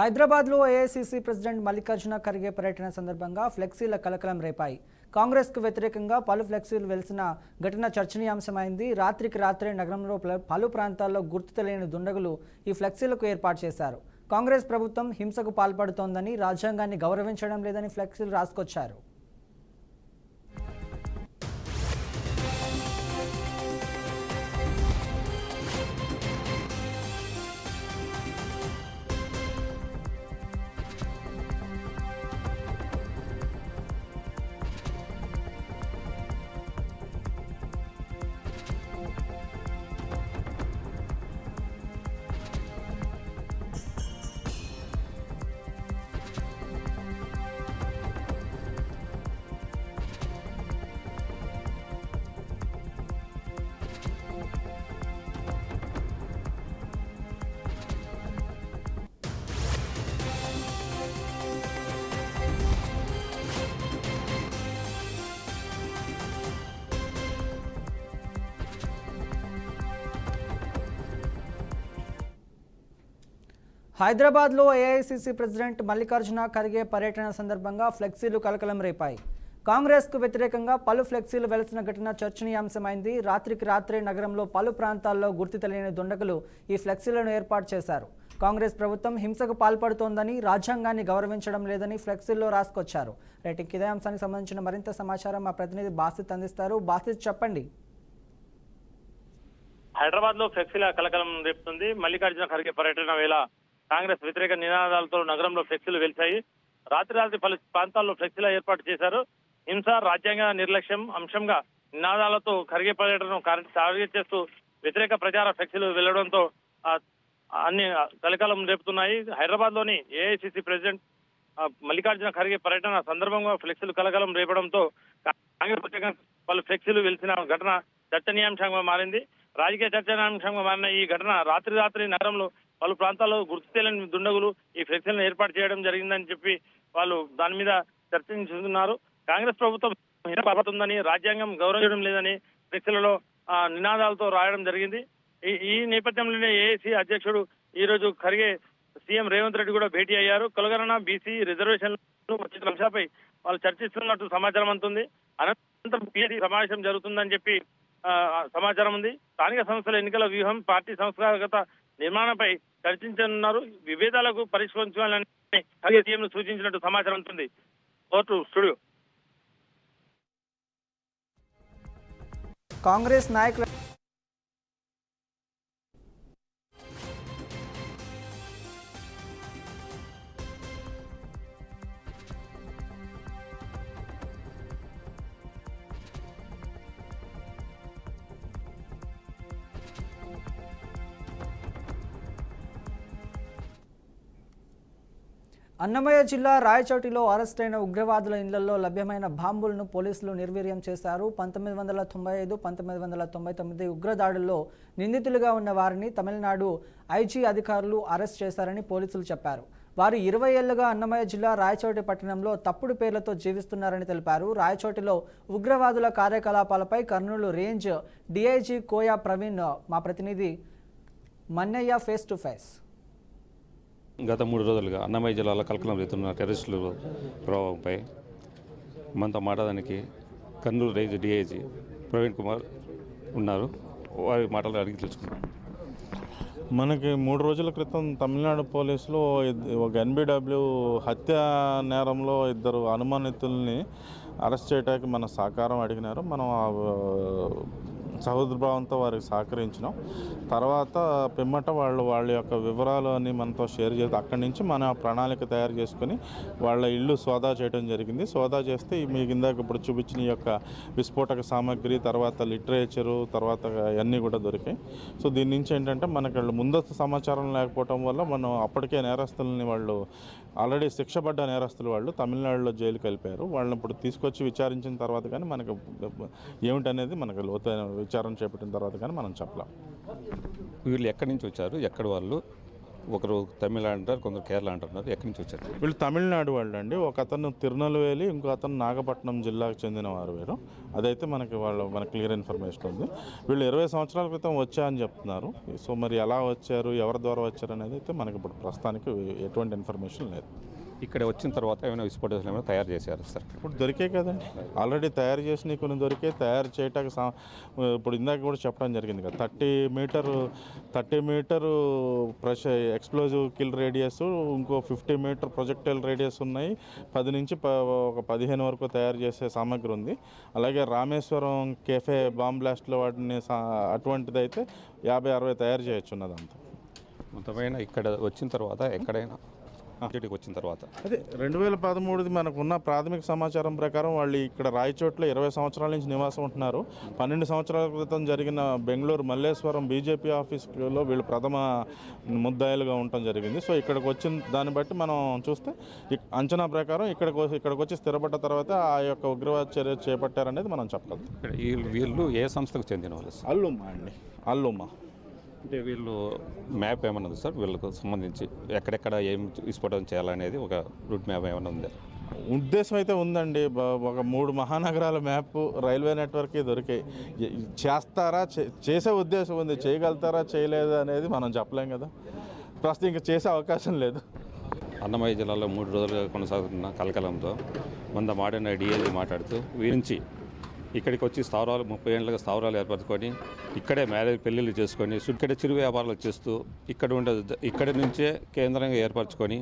హైదరాబాద్లో AICC president Mallikarjuna Kharge పర్యటన సందర్భంగా ఫ్లెక్సీల కలకలం రేపాయి. కాంగ్రెస్కు వ్యతిరేకంగా పలు ఫ్లెక్సీలు వెలిసిన ఘటన చర్చనీయాంశమైంది. రాత్రికి రాత్రే నగరంలో పలు ప్రాంతాల్లో గుర్తు తెలియని దుండగులు ఈ ఫ్లెక్సీలకు ఏర్పాటు చేశారు. కాంగ్రెస్ ప్రభుత్వం హింసకు పాల్పడుతోందని, రాజ్యాంగాన్ని గౌరవించడం లేదని ఫ్లెక్సీలు రాసుకొచ్చారు. హైదరాబాద్లో ఏఐసీసీ ప్రెసిడెంట్ మల్లికార్జున ఖర్గే పర్యటన సందర్భంగా ఫ్లెక్సీలు కలకలం రేపాయి. కాంగ్రెస్కు వ్యతిరేకంగా పలు ఫ్లెక్సీలు వెలిసిన ఘటన చర్చనీయాంశమైంది. రాత్రికి రాత్రే నగరంలో పలు ప్రాంతాల్లో గుర్తు తెలియని దుండగులు ఈ ఫ్లెక్సీలను ఏర్పాటు చేశారు. కాంగ్రెస్ ప్రభుత్వం హింసకు పాల్పడుతోందని, రాజ్యాంగాన్ని గౌరవించడం లేదని ఫ్లెక్సీల్లో రాసుకొచ్చారు. రేటింగ్ ఇదే అంశానికి సంబంధించిన మరింత సమాచారం మా ప్రతినిధి బాసిత్ అందిస్తారు. బాసిత్, చెప్పండి. హైదరాబాద్ లో ఫ్లెక్సీల కలకలం రేపుతుంది. మల్లికార్జున ఖర్గే పర్యటన వేళ కాంగ్రెస్ వ్యతిరేక నినాదాలతో నగరంలో ఫ్లెక్సీలు వెలిశాయి. రాత్రి పలు ప్రాంతాల్లో ఫ్లెక్సీల ఏర్పాటు చేశారు. హింస, రాజ్యాంగ నిర్లక్ష్యం అంశంగా నినాదాలతో ఖర్గే పర్యటనను టార్గెట్ చేస్తూ వ్యతిరేక ప్రచార ఫ్లెక్సీలు వెళ్లడంతో అన్ని కలకలం రేపుతున్నాయి. హైదరాబాద్ లోని ఏఐసీసీ ప్రెసిడెంట్ మల్లికార్జున ఖర్గే పర్యటన సందర్భంగా ఫ్లెక్సీలు కలకలం రేపడంతో కాంగ్రెస్ పలు ఫ్లెక్సీలు వెలిసిన ఘటన చర్చనీయాంశంగా మారింది. రాజకీయ చర్చనీయాంశంగా మారిన ఈ ఘటన రాత్రి నగరంలో పలు ప్రాంతాల్లో గుర్తు తెలియని దుండగులు ఈ ఫ్లెక్సీలను ఏర్పాటు చేయడం జరిగిందని చెప్పి వాళ్ళు దాని మీద చర్చించుతున్నారు. కాంగ్రెస్ ప్రభుత్వం పడుతుందని, రాజ్యాంగం గౌరవించడం లేదని ఫ్లెక్సీలలో నినాదాలతో రాయడం జరిగింది. ఈ నేపథ్యంలోనే ఏఐసీ అధ్యక్షుడు ఈ రోజు ఖర్గే సీఎం రేవంత్ రెడ్డి కూడా భేటీ అయ్యారు. కులగణన, బీసీ రిజర్వేషన్లు వచ్చిన అంశాలపై వాళ్ళు చర్చిస్తున్నట్టు సమాచారం అందుతుంది. అనంతరం పీఎస్సీ సమావేశం జరుగుతుందని చెప్పి సమాచారం ఉంది. స్థానిక సంస్థల ఎన్నికల వ్యూహం, పార్టీ సంస్థాగత నిర్మాణంపై చర్చించనున్నారు. విభేదాలకు పరిష్కరించాలని ఖర్గే సీఎం సూచించినట్టు సమాచారం ఉంటుంది. Court studio. కాంగ్రెస్ నాయకులు అన్నమయ్య జిల్లా రాయచోటిలో అరెస్టైన ఉగ్రవాదుల ఇళ్లలో లభ్యమైన బాంబులను పోలీసులు నిర్వీర్యం చేశారు. 1995, 1999 ఉగ్రదాడుల్లో నిందితులుగా ఉన్న వారిని తమిళనాడు ఐజీ అధికారులు అరెస్ట్ చేశారని పోలీసులు చెప్పారు. వారు 20 ఏళ్లుగా అన్నమయ్య జిల్లా రాయచోటి పట్టణంలో తప్పుడు పేర్లతో జీవిస్తున్నారని తెలిపారు. రాయచోటిలో ఉగ్రవాదుల కార్యకలాపాలపై కర్నూలు రేంజ్ డీఐజీ కోయా ప్రవీణ్ మా ప్రతినిధి మన్నయ్య ఫేస్ టు ఫేస్. గత 3 రోజులుగా అన్నమయ్య జిల్లాలో కలకలం రేతున్న టెర్రరిస్టుల ప్రభావంపై మనతో మాట్లాడడానికి కర్నూలు రేంజ్ డీఐజీ ప్రవీణ్ కుమార్ ఉన్నారు. వారి మాటలు అడిగి తెలుసుకున్నాం. మనకి 3 రోజుల క్రితం తమిళనాడు పోలీసులు ఒక ఎన్బిడబ్ల్యూ హత్య నేరంలో 2 అనుమానితుల్ని అరెస్ట్ చేయడానికి మన సహకారం అడిగినారు. మనం సహోదరభావంతో వారికి సహకరించినాం. తర్వాత పిమ్మట వాళ్ళ యొక్క వివరాలు అన్నీ మనతో షేర్ చేసి అక్కడి నుంచి మన ప్రణాళిక తయారు చేసుకొని వాళ్ళ ఇల్లు సోదా చేయడం జరిగింది. సోదా చేస్తే మీకు ఇందాక ఇప్పుడు చూపించిన ఈ యొక్క విస్ఫోటక సామాగ్రి, తర్వాత లిటరేచరు, తర్వాత అన్నీ కూడా దొరికాయి. సో దీని నుంచి ఏంటంటే మనకి వాళ్ళు ముందస్తు సమాచారం లేకపోవడం వల్ల మనం అప్పటికే నేరస్తులని వాళ్ళు ఆల్రెడీ శిక్షపడ్డ నేరస్తులు వాళ్ళు తమిళనాడులో జైలుకి వెళ్ళిపోయారు. వాళ్ళని ఇప్పుడు తీసుకొచ్చి విచారించిన తర్వాత కానీ మనకు ఏమిటనేది మనకు లోతైన విచారణ చేపట్టిన తర్వాత కానీ మనం చెప్పలేం. వీళ్ళు ఎక్కడి నుంచి వచ్చారు, ఎక్కడ వాళ్ళు, ఒకరు తమిళ అంటారు, కొందరు కేరళ అంటున్నారు. ఎక్కడి నుంచి వచ్చారు? వీళ్ళు తమిళనాడు వాళ్ళు అండి. ఒక అతను తిరునెల్వేలి, ఇంకో అతను నాగపట్నం జిల్లాకు చెందిన వారు వీరు. అదైతే మనకి క్లియర్ ఇన్ఫర్మేషన్ ఉంది. వీళ్ళు 20 సంవత్సరాల క్రితం వచ్చా అని చెప్తున్నారు. సో మరి ఎలా వచ్చారు, ఎవరి ద్వారా వచ్చారు అనేది అయితే మనకి ఇప్పుడు ప్రస్తుతానికి ఎటువంటి ఇన్ఫర్మేషన్ లేదు. ఇక్కడ వచ్చిన తర్వాత ఏమైనా విస్ఫోటకాలు ఏమైనా తయారు చేశారు సార్? ఇప్పుడు దొరికే కదండి, ఆల్రెడీ తయారు చేసినవి కొన్ని దొరికే. తయారు చేయటానికి ఇప్పుడు ఇందాక కూడా చెప్పడం జరిగింది కదా, 30 మీటర్ ఎక్స్ప్లోజివ్ కిల్ రేడియస్, ఇంకో 50 మీటర్ ప్రొజెక్టైల్ రేడియస్ ఉన్నాయి. 10 నుంచి ఒక 15 వరకు తయారు చేసే సామగ్రి ఉంది. అలాగే రామేశ్వరం కేఫే బాంబ్ బ్లాస్ట్లో వాటిని అటువంటిది అయితే 50-60 తయారు చేయొచ్చు ఉన్నదంతా. మొత్తమైన ఇక్కడ వచ్చిన తర్వాత ఎక్కడైనా వచ్చిన తర్వాత అదే 2013 మనకున్న ప్రాథమిక సమాచారం ప్రకారం వాళ్ళు ఇక్కడ రాయచోట్లో 20 సంవత్సరాల నుంచి నివాసం ఉంటున్నారు. 12 సంవత్సరాల క్రితం జరిగిన బెంగళూరు మల్లేశ్వరం బీజేపీ ఆఫీస్లో వీళ్ళు ప్రథమ ముద్దాయిలుగా ఉండటం జరిగింది. సో ఇక్కడికి వచ్చిన దాన్ని బట్టి మనం చూస్తే అంచనా ప్రకారం ఇక్కడికి వచ్చి స్థిరపడ్డ తర్వాత ఆ యొక్క ఉగ్రవాద చర్య చేపట్టారనేది మనం చెప్పగలుగుతాం. వీళ్ళు ఏ సంస్థకు చెందిన వాళ్ళు? అల్లుమా అండి, అల్లుమా. అంటే వీళ్ళు మ్యాప్ ఏమన్నా ఉంది సార్ వీళ్ళకు సంబంధించి? ఎక్కడెక్కడ ఏం విస్ఫోటనం చేయాలనేది ఒక రూట్ మ్యాప్ ఏమైనా ఉందా? ఉద్దేశం అయితే ఉందండి. ఒక 3 మహానగరాల మ్యాప్ రైల్వే నెట్వర్క్ దొరికాయి. చేస్తారా, చేసే ఉద్దేశం ఉంది. చేయగలుగుతారా చేయలేదా అనేది మనం చెప్పలేం కదా. ప్రస్తుతం ఇంకా చేసే అవకాశం లేదు. అన్నమయ్య జిల్లాలో 3 రోజులుగా కొనసాగుతున్న కలకలంతో మాడిన డిఏజీ మాట్లాడుతూ వీరించి ఇక్కడికి వచ్చి స్థావరాలు 30 ఏళ్ళగా స్థావరాలు ఏర్పరచుకొని ఇక్కడే మ్యారేజ్ పెళ్ళిళ్ళు చేసుకొని ఇక్కడే చిరు వ్యాపారాలు చేస్తూ ఇక్కడి నుంచే కేంద్రంగా ఏర్పరచుకొని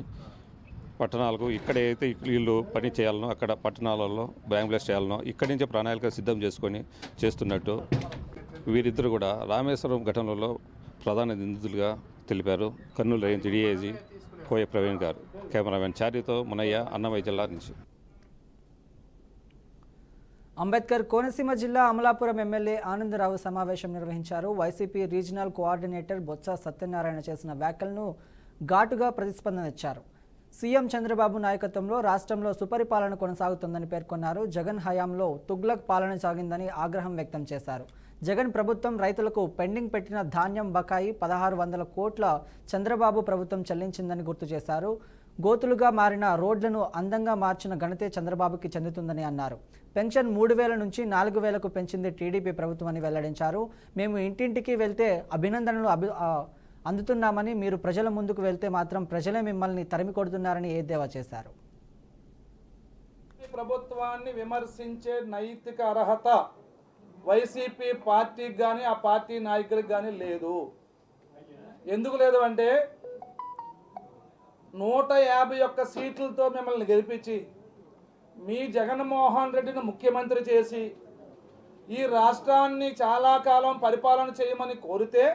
పట్టణాలకు ఇక్కడైతే వీళ్ళు పని చేయాలనో అక్కడ పట్టణాలలో బ్యాంక్ బ్లాస్ట్ చేయాలనో ఇక్కడి నుంచే ప్రణాళిక సిద్ధం చేసుకొని చేస్తున్నట్టు వీరిద్దరు కూడా రామేశ్వరం ఘటనలో ప్రధాన నిందితులుగా తెలిపారు. కర్నూలు రేంజ్ డిఐజీ కోయ ప్రవీణ్ గారు. కెమెరామెన్ చారితో మునయ్య, అన్నమయ్య జిల్లా నుంచి. అంబేద్కర్ కోనసీమ జిల్లా అమలాపురం ఎమ్మెల్యే ఆనందరావు సమావేశం నిర్వహించారు. YCP regional coordinator Botsa Satyanarayana చేసిన వ్యాఖ్యలను ఘాటుగా ప్రతిస్పందన ఇచ్చారు. సీఎం చంద్రబాబు నాయకత్వంలో రాష్ట్రంలో సుపరిపాలన కొనసాగుతుందని పేర్కొన్నారు. జగన్ హయాంలో తుగ్లక్ పాలన సాగిందని ఆగ్రహం వ్యక్తం చేశారు. జగన్ ప్రభుత్వం రైతులకు పెండింగ్ పెట్టిన ధాన్యం బకాయి 1600 కోట్ల చంద్రబాబు ప్రభుత్వం చెల్లించిందని గుర్తు చేశారు. గోతులుగా మారిన రోడ్లను అందంగా మార్చిన ఘనతే చంద్రబాబుకి చెందుతుందని అన్నారు. పెన్షన్ 3000 నుంచి 4000కు పెంచింది టీడీపీ ప్రభుత్వం అని వెల్లడించారు. మేము ఇంటింటికి వెళ్తే అభినందనలు అందుతున్నామని, మీరు ప్రజల ముందుకు వెళ్తే మాత్రం ప్రజలే మిమ్మల్ని తరిమి కొడుతున్నారని ఎద్దేవా చేశారు. ప్రభుత్వాన్ని విమర్శించే నైతిక అర్హత వైసీపీ పార్టీకి కానీ ఆ పార్టీ నాయకులకు కానీ లేదు. ఎందుకు లేదు అంటే 151 సీట్లతో మిమ్మల్ని గెలిపించి మీ జగన్మోహన్ రెడ్డిని ముఖ్యమంత్రి చేసి ఈ రాష్ట్రాన్ని చాలా కాలం పరిపాలన చేయమని కోరితే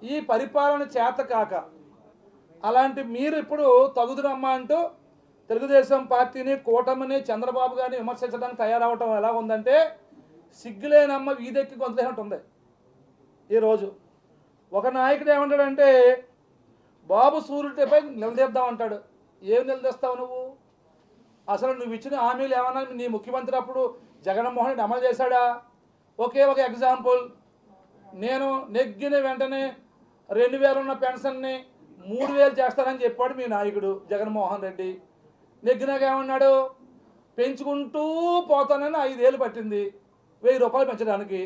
ఈ పరిపాలన చేతకాక అలాంటి మీరు ఇప్పుడు తగుదురమ్మా అంటూ తెలుగుదేశం పార్టీని, కూటమిని, చంద్రబాబు గారిని విమర్శించడానికి తయారవటం ఎలా ఉందంటే సిగ్గులేనమ్మ వీధెక్కి గొంతులేనట్టు ఉంది. ఈరోజు ఒక నాయకుడు ఏమంటాడంటే బాబు సూర్యుడిపై నిలదీద్దామంటాడు. ఏం నిలదీస్తావు నువ్వు? అసలు నువ్వు ఇచ్చిన హామీలు ఏమన్నా నీ ముఖ్యమంత్రి అప్పుడు జగన్మోహన్ రెడ్డి అమలు చేశాడా? ఒకే ఒక ఎగ్జాంపుల్, నేను నెగ్గిన వెంటనే 2000 ఉన్న పెన్షన్ని 3000 చేస్తానని చెప్పాడు మీ నాయకుడు జగన్మోహన్ రెడ్డి. నెగ్గినాక ఏమన్నాడు? పెంచుకుంటూ పోతానని 5 ఏళ్ళు పట్టింది 1000 రూపాయలు పెంచడానికి.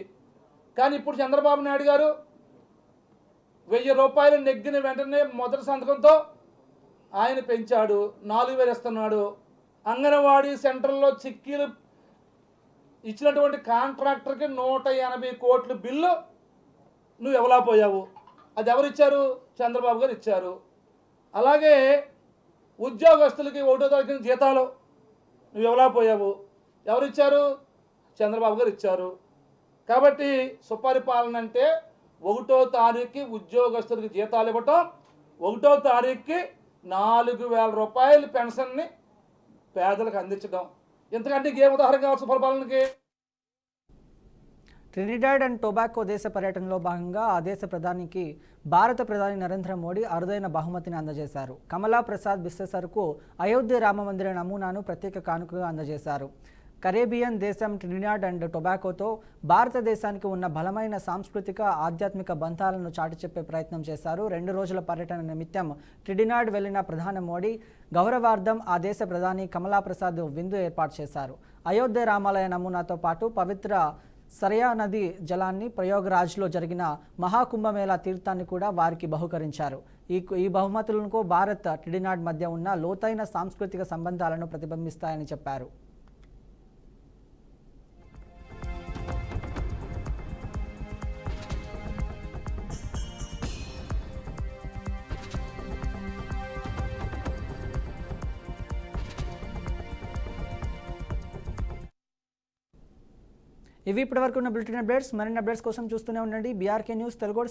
కానీ ఇప్పుడు చంద్రబాబు నాయుడు గారు 1000 రూపాయలు నెగ్గిన వెంటనే మొదటి సంతకంతో ఆయన పెంచాడు, 4000 ఇస్తున్నాడు. అంగన్వాడీ సెంటర్లో చిక్కీలు ఇచ్చినటువంటి కాంట్రాక్టర్కి 180 కోట్ల బిల్లు నువ్వు ఎవలా పోయావు? అది ఎవరు ఇచ్చారు? చంద్రబాబు గారు ఇచ్చారు. అలాగే ఉద్యోగస్తులకి 1వ తారీఖున జీతాలు నువ్వు ఎవలా పోయావు? ఎవరు ఇచ్చారు? చంద్రబాబు గారు ఇచ్చారు. కాబట్టి సుపరిపాలన అంటే 1వ తారీఖుకి ఉద్యోగస్తులకి జీతాలు ఇవ్వటం, 1వ తారీఖుకి 4000 రూపాయల పెన్షన్ని పేదలకు అందించడం. ఎంతకంటే ఇంకేం ఉదాహరణ కావచ్చు సుపరిపాలనకి? ట్రినిడాడ్ అండ్ టొబాకో దేశ పర్యటనలో భాగంగా ఆ దేశ ప్రధానికి భారత ప్రధాని నరేంద్ర మోడీ అరుదైన బహుమతిని అందజేశారు. కమలా ప్రసాద్ బిస్సెసర్కు అయోధ్య రామ మందిర నమూనాను ప్రత్యేక కానుకగా అందజేశారు. కరేబియన్ దేశం ట్రినిడాడ్ అండ్ టొబాకోతో భారతదేశానికి ఉన్న బలమైన సాంస్కృతిక ఆధ్యాత్మిక బంధాలను చాటి చెప్పే ప్రయత్నం చేశారు. 2 రోజుల పర్యటన నిమిత్తం ట్రినిడాడ్ వెళ్లిన ప్రధాని మోడీ గౌరవార్థం ఆ దేశ ప్రధాని కమలా ప్రసాద్ విందు ఏర్పాటు చేశారు. అయోధ్య రామాలయ నమూనాతో పాటు పవిత్ర సరయా నది జలాన్ని ప్రయాగ్రాజ్లో జరిగిన మహాకుంభమేళా తీర్థాన్ని కూడా వారికి బహుకరించారు. ఈ బహుమతులకు భారత్ ట్రినిడాడ్ మధ్య ఉన్న లోతైన సాంస్కృతిక సంబంధాలను ప్రతిబింబిస్తాయని చెప్పారు. ఇవి ఇప్పటివరకు ఉన్న బులెటిన్ అప్డేట్స్. మరిన్ని అప్డేట్స్ కోసం చూస్తూనే ఉండండి బీఆర్కే న్యూస్ తెలుగు.